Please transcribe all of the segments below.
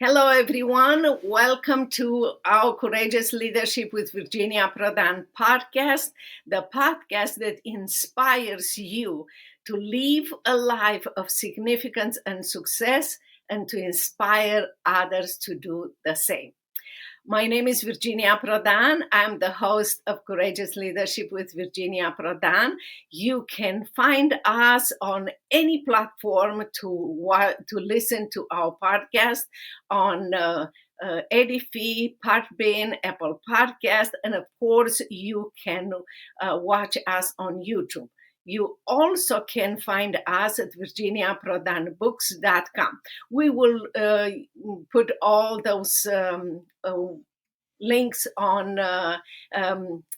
Hello, everyone. Welcome to our Courageous Leadership with Virginia Prodan podcast, the podcast that inspires you to live a life of significance and success and to inspire others to do the same. My name is Virginia Prodan. I'm the host of Courageous Leadership with Virginia Prodan. You can find us on any platform to listen to our podcast on Edify, Podbean, Apple Podcast, and of course, you can watch us on YouTube. You also can find us at virginiaprodanbooks.com. We will put all those links on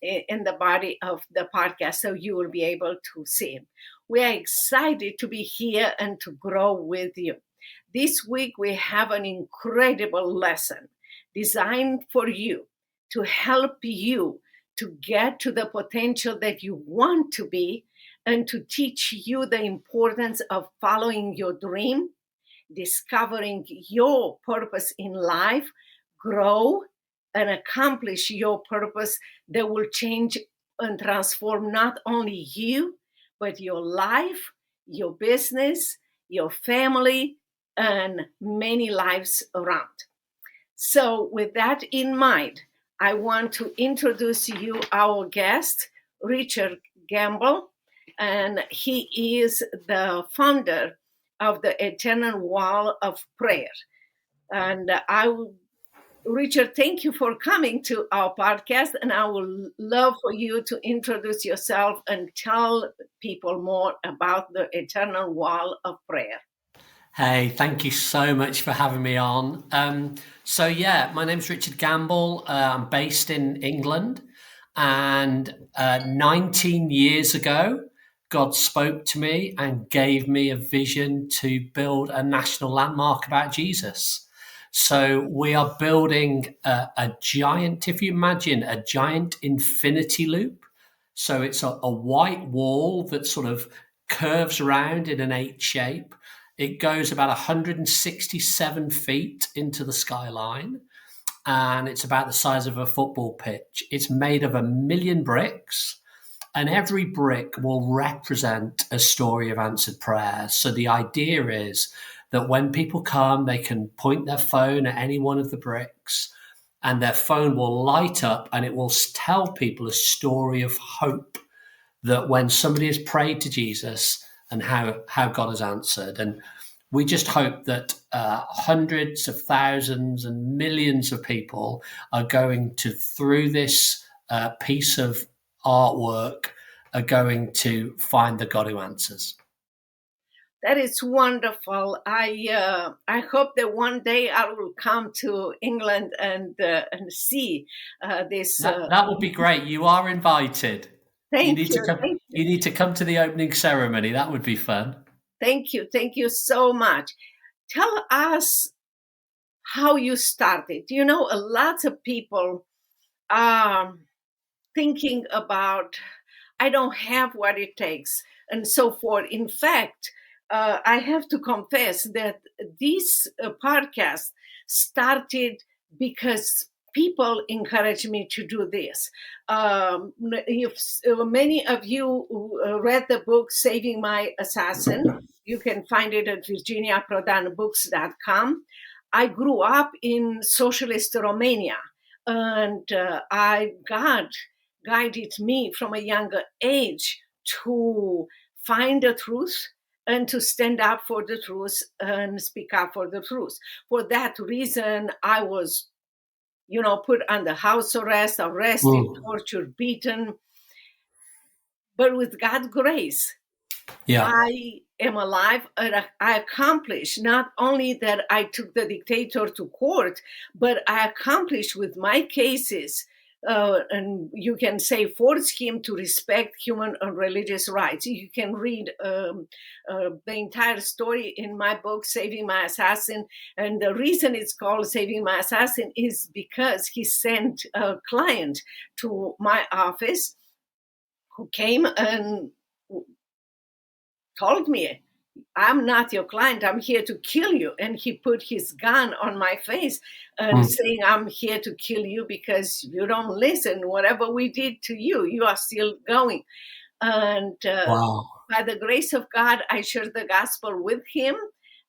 in the body of the podcast, so you will be able to see them. We are excited to be here and to grow with you. This week, we have an incredible lesson designed for you to help you to get to the potential that you want to be and to teach you the importance of following your dream, discovering your purpose in life, grow, and accomplish your purpose that will change and transform not only you, but your life, your business, your family, and many lives around. So with that in mind, I want to introduce you our guest, Richard Gamble, and he is the founder of the Eternal Wall of Prayer. And Richard, thank you for coming to our podcast, and I would love for you to introduce yourself and tell people more about the Eternal Wall of Prayer. Hey, thank you so much for having me on. My name's Richard Gamble. I'm based in England, and 19 years ago, God spoke to me and gave me a vision to build a national landmark about Jesus. So we are building a giant, if you imagine, a giant infinity loop. So it's a white wall that sort of curves around in an 8 shape. It goes about 167 feet into the skyline, and it's about the size of a football pitch. It's made of 1 million bricks, and every brick will represent a story of answered prayer. So the idea is that when people come, they can point their phone at any one of the bricks, and their phone will light up, and it will tell people a story of hope, that when somebody has prayed to Jesus and how God has answered. And we just hope that hundreds of thousands and millions of people are going to, through this piece of artwork, are going to find the God who answers. That is wonderful. I hope that one day I will come to England and see this. That would be great. You are invited. Thank you. You need to come to the opening ceremony. That would be fun. Thank you. Thank you so much. Tell us how you started. You know, a lot of people are thinking about, I don't have what it takes, and so forth. In fact, I have to confess that this podcast started because people encouraged me to do this. Many of you read the book Saving My Assassin. You can find it at virginiaprodanbooks.com. I grew up in socialist Romania, and God guided me from a younger age to find the truth and to stand up for the truth and speak up for the truth. For that reason, I was, put under house arrest, arrested, tortured, beaten. But with God's grace, I am alive, and I accomplished not only that I took the dictator to court, but I accomplished with my cases, and you can say, forced him to respect human and religious rights. You can read the entire story in my book, Saving My Assassin. And the reason it's called Saving My Assassin is because he sent a client to my office who came and told me, I'm not your client. I'm here to kill you. And he put his gun on my face and saying, I'm here to kill you because you don't listen. Whatever we did to you, you are still going. And Wow. by the grace of God, I shared the gospel with him,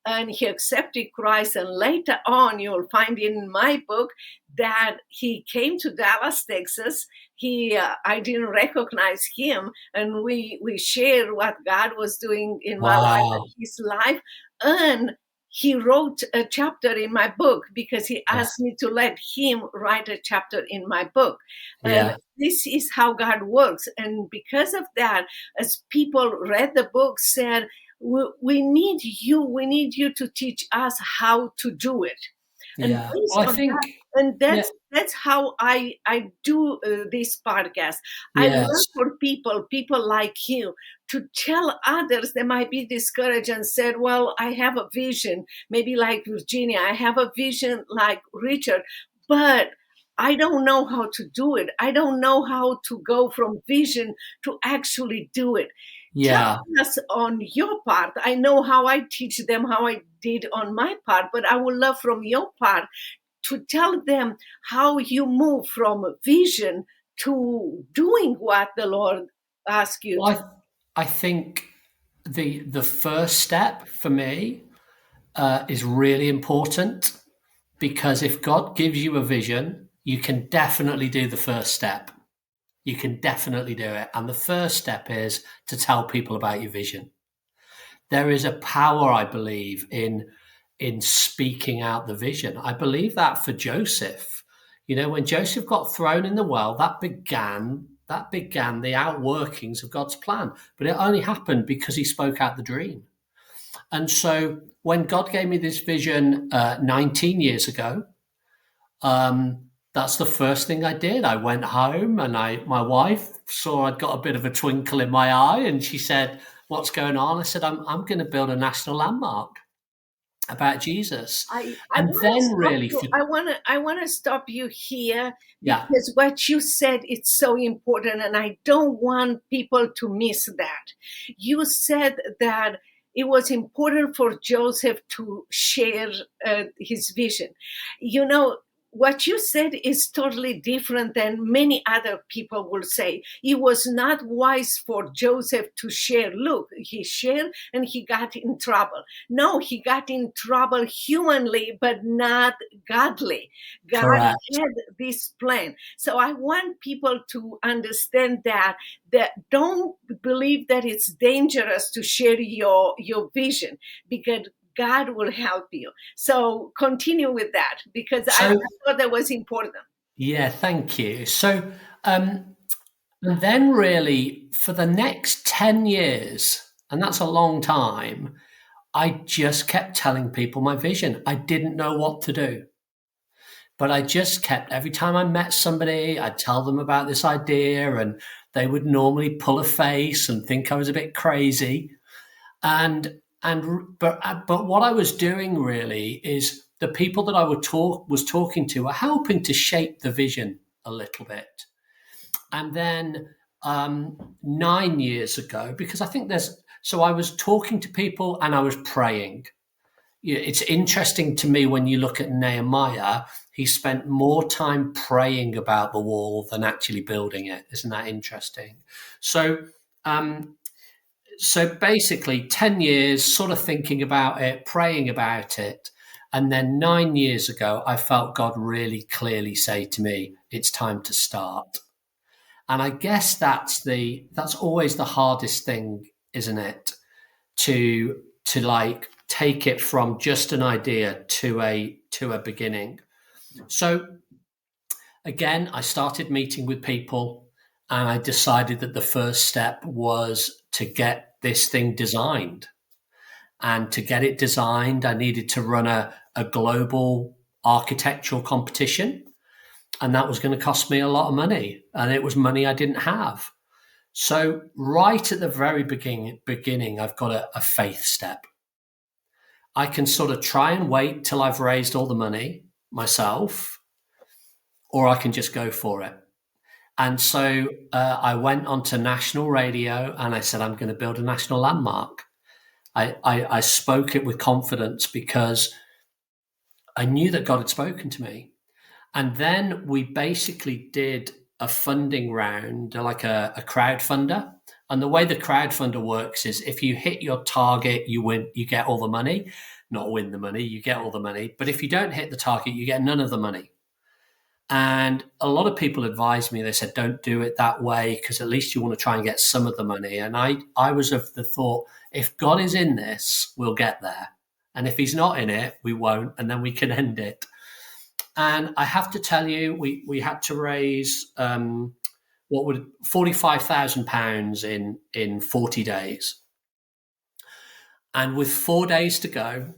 and he accepted Christ. And later on, you'll find in my book that he came to Dallas, Texas. I didn't recognize him, and we shared what God was doing in my life and his life. And he wrote a chapter in my book because he asked me to let him write a chapter in my book. And this is how God works. And because of that, as people read the book, said, we need you to teach us how to do it. And that's how I do this podcast. I love for people like you to tell others that might be discouraged and said, well, I have a vision, maybe like Virginia, I have a vision like Richard, but I don't know how to do it. I don't know how to go from vision to actually do it. Tell us on your part. I know how I teach them, how I did on my part, but I would love from your part to tell them how you move from vision to doing what the Lord asks you to. I think the first step for me is really important, because if God gives you a vision, you can definitely do the first step. You can definitely do it. And the first step is to tell people about your vision. There is a power, I believe, in speaking out the vision. I believe that for Joseph. You know, when Joseph got thrown in the well, that began the outworkings of God's plan. But it only happened because he spoke out the dream. And so when God gave me this vision 19 years ago, that's the first thing I did. I went home and my wife saw I'd got a bit of a twinkle in my eye, and she said, what's going on? I said, I'm going to build a national landmark about Jesus. I want to stop you here because what you said, it's so important, and I don't want people to miss that. You said that it was important for Joseph to share his vision. You know, what you said is totally different than many other people will say. It was not wise for Joseph to share. Look, he shared and he got in trouble. No, he got in trouble humanly, but not godly. God had this plan. So I want people to understand that don't believe that it's dangerous to share your vision, because God will help you. So continue with that, because I thought that was important. Yeah, thank you. So and then really for the next 10 years, and that's a long time, I just kept telling people my vision. I didn't know what to do. But I just kept, every time I met somebody, I'd tell them about this idea, and they would normally pull a face and think I was a bit crazy. But what I was doing really is the people that I was talking to were helping to shape the vision a little bit. And then 9 years ago, because I think so I was talking to people and I was praying. It's interesting to me when you look at Nehemiah, he spent more time praying about the wall than actually building it. Isn't that interesting? So basically 10 years sort of thinking about it, praying about it. And then 9 years ago, I felt God really clearly say to me, it's time to start. And I guess that's always the hardest thing, isn't it? To like take it from just an idea to a beginning. So again, I started meeting with people, and I decided that the first step was to get this thing designed. And to get it designed, I needed to run a global architectural competition. And that was going to cost me a lot of money. And it was money I didn't have. So right at the very beginning, I've got a faith step. I can sort of try and wait till I've raised all the money myself, or I can just go for it. And so I went onto national radio and I said, I'm going to build a national landmark. I spoke it with confidence because I knew that God had spoken to me. And then we basically did a funding round, like a crowdfunder. And the way the crowdfunder works is if you hit your target, you win, you get all the money. Not win the money, you get all the money. But if you don't hit the target, you get none of the money. And a lot of people advised me, they said, don't do it that way because at least you want to try and get some of the money. And I was of the thought, if God is in this, we'll get there. And if he's not in it, we won't. And then we can end it. And I have to tell you, we had to raise £45,000 in 40 days. And with 4 days to go,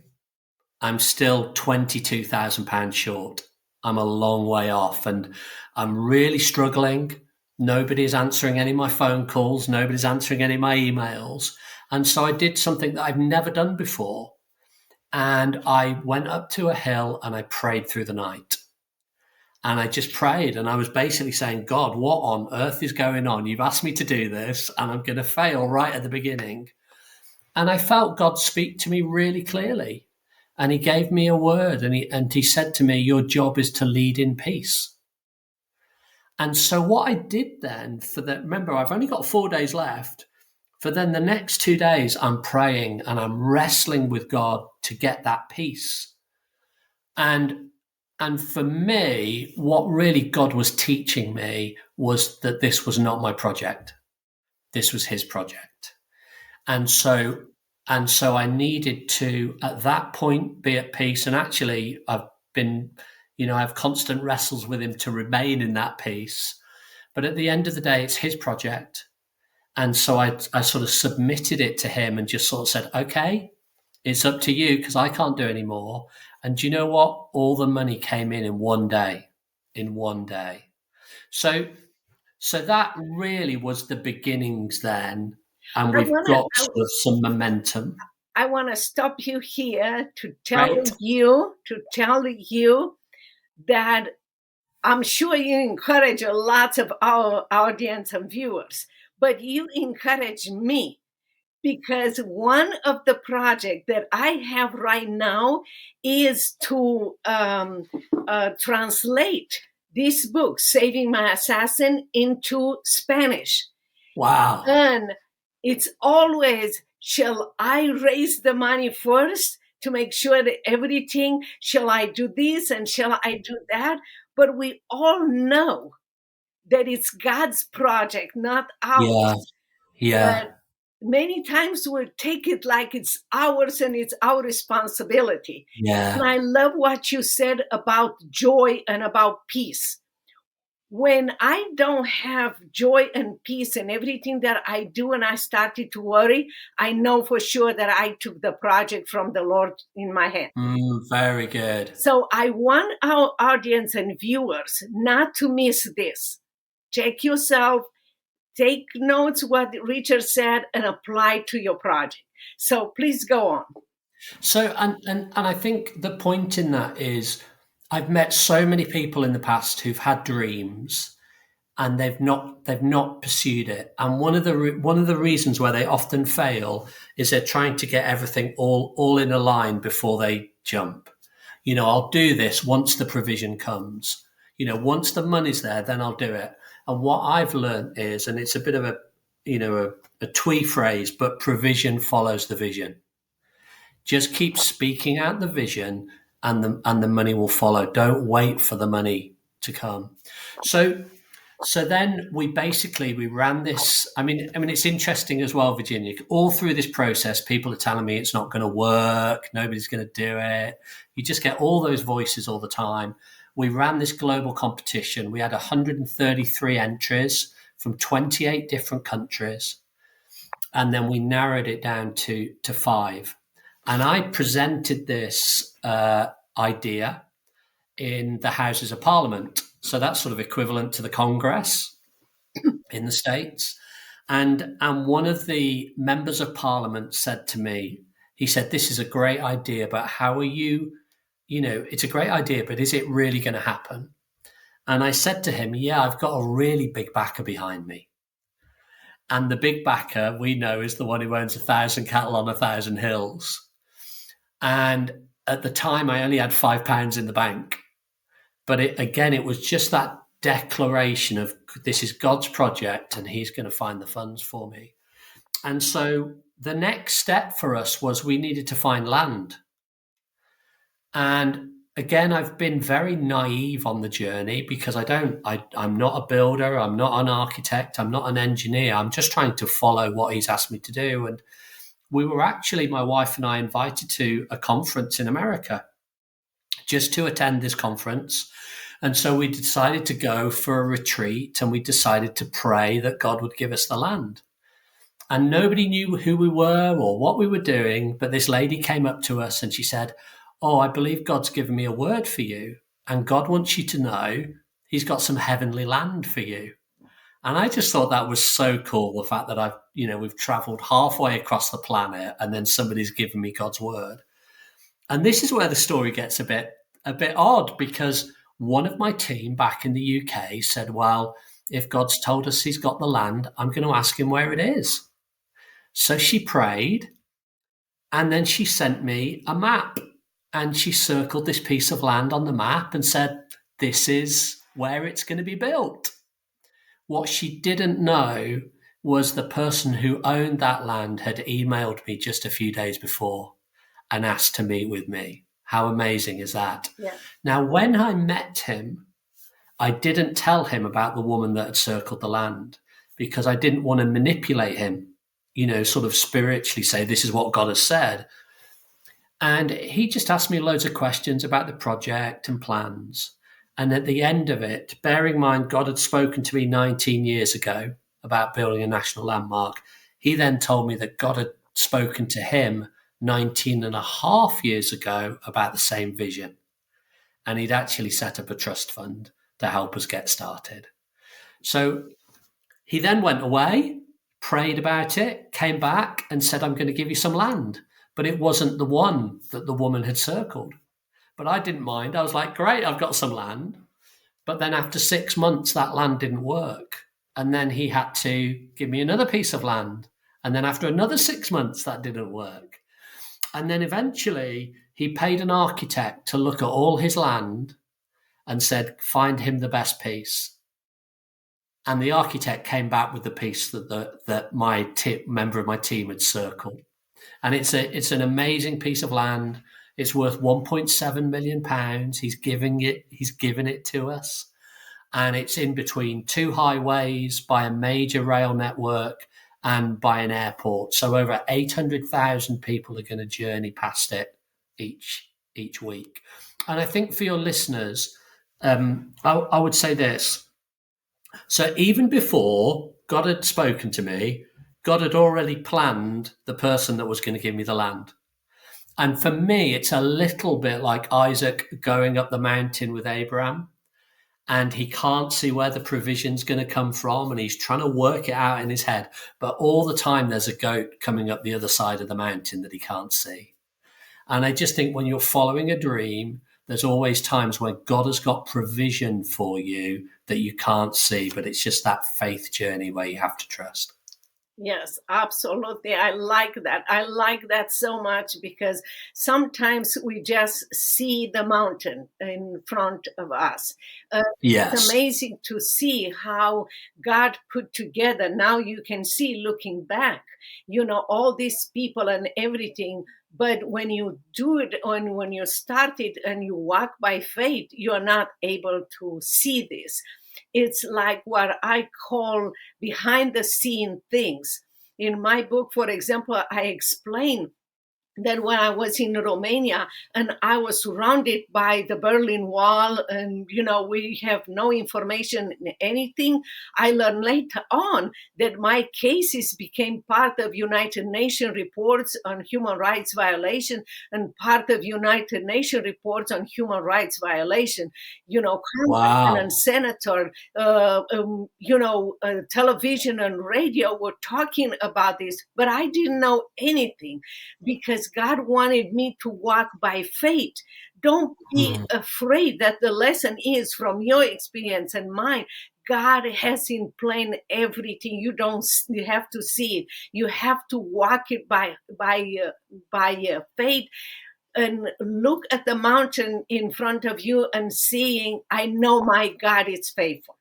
I'm still £22,000 short. I'm a long way off and I'm really struggling. Nobody's answering any of my phone calls. Nobody's answering any of my emails. And so I did something that I've never done before. And I went up to a hill and I prayed through the night. And I just prayed and I was basically saying, God, what on earth is going on? You've asked me to do this and I'm going to fail right at the beginning. And I felt God speak to me really clearly. And he gave me a word and he said to me, your job is to lead in peace. And so what I did then remember, I've only got 4 days left. For then the next 2 days, I'm praying and I'm wrestling with God to get that peace. And for me, what really God was teaching me was that this was not my project. This was his project. And so I needed to, at that point, be at peace. And actually, I've been, I have constant wrestles with him to remain in that peace. But at the end of the day, it's his project. And so I sort of submitted it to him and just sort of said, okay, it's up to you because I can't do any more. And do you know what? All the money came in one day. So that really was the beginnings then. And we've got sort of some momentum. I want to stop you here to tell you that I'm sure you encourage lots of our audience and viewers, but you encourage me because one of the projects that I have right now is to translate this book, Saving My Assassin, into Spanish. Wow. And it's always, shall I raise the money first to make sure that everything, shall I do this and shall I do that? But we all know that it's God's project, not ours. Yeah. But many times we take it like it's ours and it's our responsibility. Yeah. And I love what you said about joy and about peace. When I don't have joy and peace in everything that I do and I started to worry, I know for sure that I took the project from the Lord in my hand. Very good. So I want our audience and viewers not to miss this. Check yourself, take notes what Richard said and apply to your project. So please go on. So, and I think the point in that is, I've met so many people in the past who've had dreams and they've not pursued it. And one of the reasons where they often fail is they're trying to get everything all in a line before they jump. I'll do this once the provision comes. Once the money's there, then I'll do it. And what I've learned is, and it's a bit of a twee phrase, but provision follows the vision. Just keep speaking out the vision and the money will follow. Don't wait for the money to come. So then we ran this. I mean, it's interesting as well, Virginia. All through this process, people are telling me it's not going to work. Nobody's going to do it. You just get all those voices all the time. We ran this global competition. We had 133 entries from 28 different countries. And then we narrowed it down to 5. And I presented this idea in the Houses of Parliament. So that's sort of equivalent to the Congress in the States. And one of the members of Parliament said to me, he said, this is a great idea, but how are you, it's a great idea, but is it really going to happen? And I said to him, yeah, I've got a really big backer behind me. And the big backer we know is the one who owns 1,000 cattle on 1,000 hills. And at the time, I only had £5 in the bank. But it was just that declaration of this is God's project and he's going to find the funds for me. And so the next step for us was we needed to find land. And again, I've been very naive on the journey because I'm not a builder, I'm not an architect, I'm not an engineer. I'm just trying to follow what he's asked me to do. And we were actually, my wife and I, invited to a conference in America just to attend this conference. And so we decided to go for a retreat, and we decided to pray that God would give us the land. And nobody knew who we were or what we were doing. But this lady came up to us and she said, "Oh, I believe God's given me a word for you. And God wants you to know he's got some heavenly land for you." And I just thought that was so cool. The fact that we've traveled halfway across the planet and then somebody's given me God's word. And this is where the story gets a bit odd, because one of my team back in the UK said, well, if God's told us he's got the land, I'm going to ask him where it is. So she prayed, and then she sent me a map, and she circled this piece of land on the map and said, this is where it's going to be built. What she didn't know was the person who owned that land had emailed me just a few days before and asked to meet with me. How amazing is that? Yeah. Now, when I met him, I didn't tell him about the woman that had circled the land because I didn't want to manipulate him, sort of spiritually say, this is what God has said. And he just asked me loads of questions about the project and plans. And at the end of it, bearing in mind God had spoken to me 19 years ago about building a national landmark, he then told me that God had spoken to him 19 and a half years ago about the same vision. And he'd actually set up a trust fund to help us get started. So he then went away, prayed about it, came back and said, I'm going to give you some land. But it wasn't the one that the woman had circled. But I didn't mind. I was like, great, I've got some land. But then after 6 months, that land didn't work. And then he had to give me another piece of land. And then after another 6 months, that didn't work. And then eventually he paid an architect to look at all his land and said, find him the best piece. And the architect came back with the piece that my member of my team had circled. And it's an amazing piece of land. It's worth £1.7 million. He's given it to us. And it's in between two highways, by a major rail network, and by an airport. So over 800,000 people are going to journey past it each week. And I think for your listeners, I would say this. So even before God had spoken to me, God had already planned the person that was going to give me the land. And for me, it's a little bit like Isaac going up the mountain with Abraham. And he can't see where the provision's going to come from, and he's trying to work it out in his head. But all the time there's a goat coming up the other side of the mountain that he can't see. And I just think when you're following a dream, there's always times when God has got provision for you that you can't see, but it's just that faith journey where you have to trust. Yes, absolutely. I like that. I like that so much because sometimes we just see the mountain in front of us. Yes. It's amazing to see how God put together. Now you can see looking back, all these people and everything. But when you do it, and when you start it and you walk by faith, you're not able to see this. It's like what I call behind the scene things. In my book, for example, I explain that when I was in Romania and I was surrounded by the Berlin Wall and, we have no information in anything, I learned later on that my cases became part of United Nations reports on human rights violation and part of United Nations reports on human rights violation. Congressman and senator, television and radio were talking about this, but I didn't know anything because God wanted me to walk by faith. Don't be afraid. That the lesson is from your experience and mine. God has in plan everything. You have to see it. You have to walk it by faith, and look at the mountain in front of you and seeing, I know my God is faithful.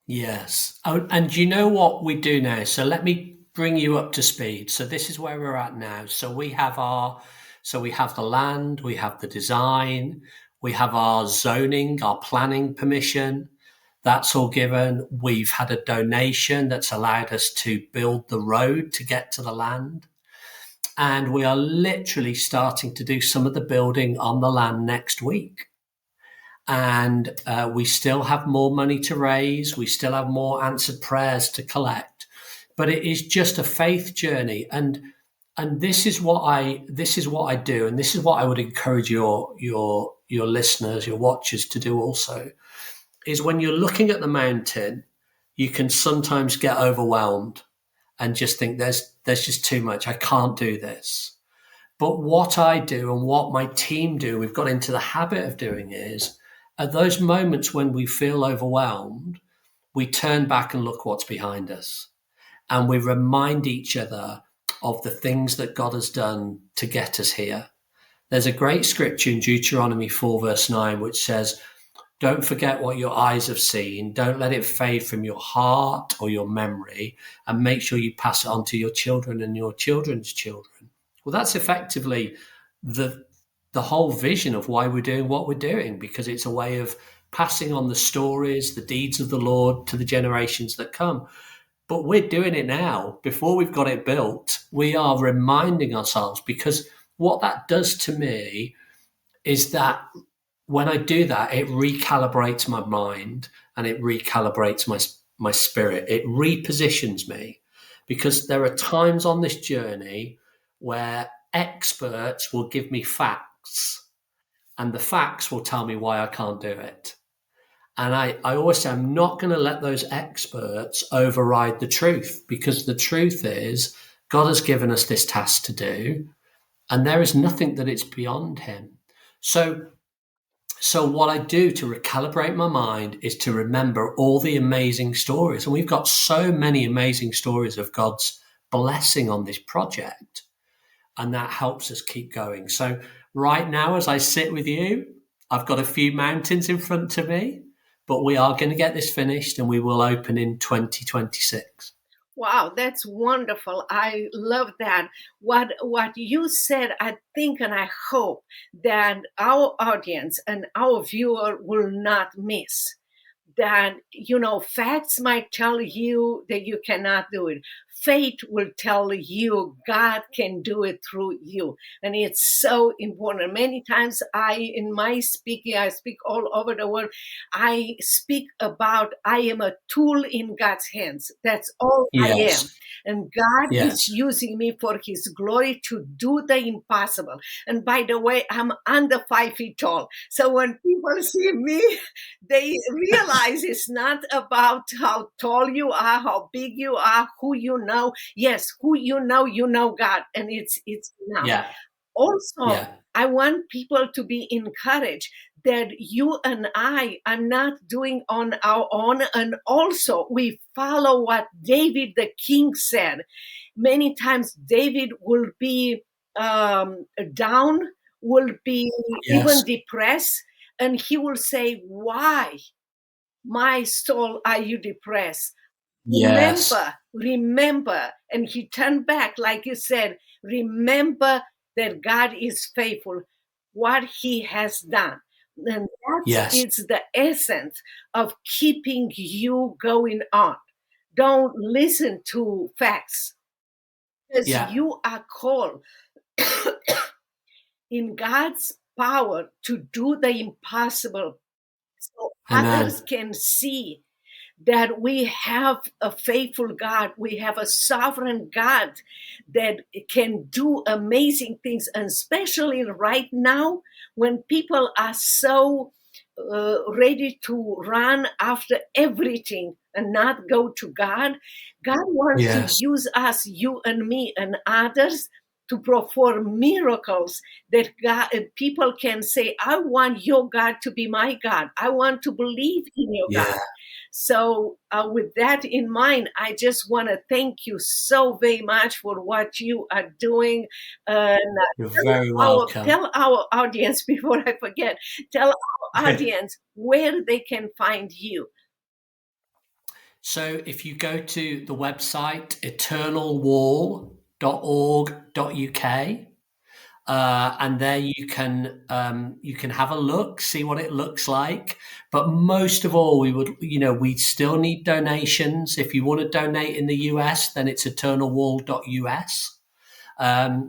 Yes. Oh, and you know what we do now? So let me bring you up to speed. So this is where we're at now. So we have the land, we have the design, we have our zoning, our planning permission. That's all given. We've had a donation that's allowed us to build the road to get to the land. And we are literally starting to do some of the building on the land next week. And we still have more money to raise. We still have more answered prayers to collect, but it is just a faith journey. And this is what I do, and this is what I would encourage your listeners, your watchers to do also. Is when you're looking at the mountain, you can sometimes get overwhelmed and just think there's just too much. I can't do this. But what I do and what my team do, we've got into the habit of doing, is at those moments when we feel overwhelmed, we turn back and look what's behind us. And we remind each other of the things that God has done to get us here. There's a great scripture in Deuteronomy 4 verse 9, which says, don't forget what your eyes have seen. Don't let it fade from your heart or your memory, and make sure you pass it on to your children and your children's children. Well, that's effectively the whole vision of why we're doing what we're doing, because it's a way of passing on the stories, the deeds of the Lord to the generations that come. But we're doing it now. Before we've got it built, we are reminding ourselves, because what that does to me is that when I do that, it recalibrates my mind and it recalibrates my spirit. It repositions me, because there are times on this journey where experts will give me facts, and the facts will tell me why I can't do it. And I always say, I'm not going to let those experts override the truth, because the truth is God has given us this task to do, and there is nothing that it's beyond him. So what I do to recalibrate my mind is to remember all the amazing stories. And we've got so many amazing stories of God's blessing on this project. And that helps us keep going. So right now, as I sit with you, I've got a few mountains in front of me, but we are going to get this finished and we will open in 2026. Wow, that's wonderful. I love that. What you said, I think and I hope that our audience and our viewer will not miss. That, facts might tell you that you cannot do it. Faith will tell you God can do it through you. And it's so important. Many times in my speaking, I speak all over the world. I speak about I am a tool in God's hands. That's all I am. And God is using me for his glory to do the impossible. And by the way, I'm under 5 feet tall. So when people see me, they realize it's not about how tall you are, how big you are, who you know. Yes, who you know God, and it's enough. Yeah. Also, I want people to be encouraged that you and I are not doing on our own, and also we follow what David the king said. Many times David will be down, will be even depressed, and he will say, why, my soul, are you depressed? Remember, and he turned back, like you said, remember that God is faithful, what he has done. And that is the essence of keeping you going on. Don't listen to facts, because you are called in God's power to do the impossible, so others can see that we have a faithful God. We have a sovereign God that can do amazing things. And especially right now, when people are so ready to run after everything and not go to God, God wants to use us, you and me and others, to perform miracles that God, people can say, I want your God to be my God. I want to believe in your Yeah. God. So with that in mind, I just want to thank you so very much for what you are doing. And You're very welcome. tell our audience, before I forget, tell our audience where they can find you. So if you go to the website eternalwall.org.uk, and there you can have a look, see what it looks like. But most of all, we still need donations. If you want to donate in the US, then it's eternalwall.us.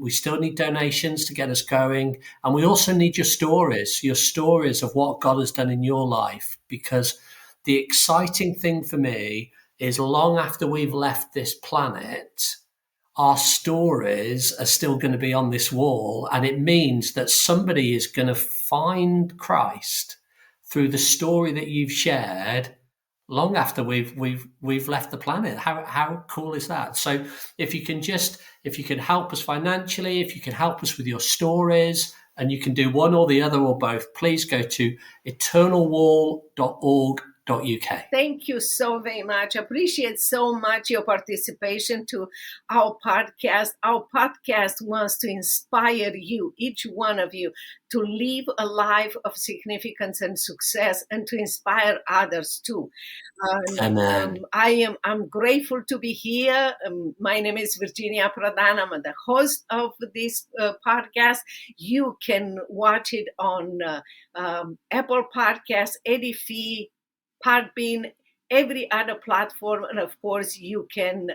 We still need donations to get us going, and we also need your stories of what God has done in your life. Because the exciting thing for me is, long after we've left this planet, our stories are still going to be on this wall, and it means that somebody is going to find Christ through the story that you've shared long after we've left the planet. How cool is that? So if you can help us financially, if you can help us with your stories, and you can do one or the other or both, please go to eternalwall.org.uk. Thank you so very much. Appreciate so much your participation to our podcast. Our podcast wants to inspire you, each one of you, to live a life of significance and success, and to inspire others too. Amen. I'm grateful to be here. My name is Virginia Prodan. I'm the host of this podcast. You can watch it on Apple Podcasts, Edify, Podbean, every other platform, and of course you can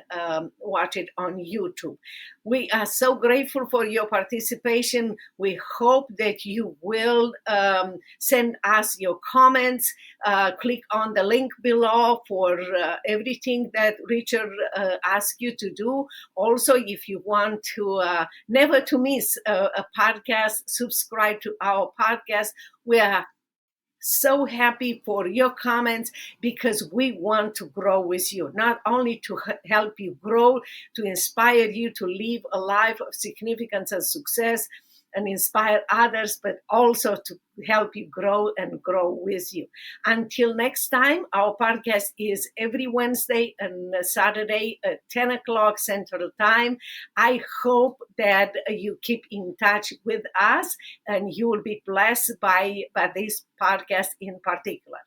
watch it on YouTube. We are so grateful for your participation. We hope that you will send us your comments. Click on the link below for everything that Richard asked you to do. Also, if you want to never to miss a podcast, subscribe to our podcast. We are so happy for your comments, because we want to grow with you, not only to help you grow, to inspire you to live a life of significance and success and inspire others, but also to help you grow and grow with you. Until next time, our podcast is every Wednesday and Saturday at 10 o'clock Central Time. I hope that you keep in touch with us and you will be blessed by this podcast in particular.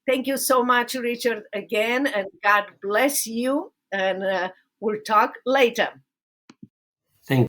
Thank you so much, Richard, again, and God bless you. And we'll talk later.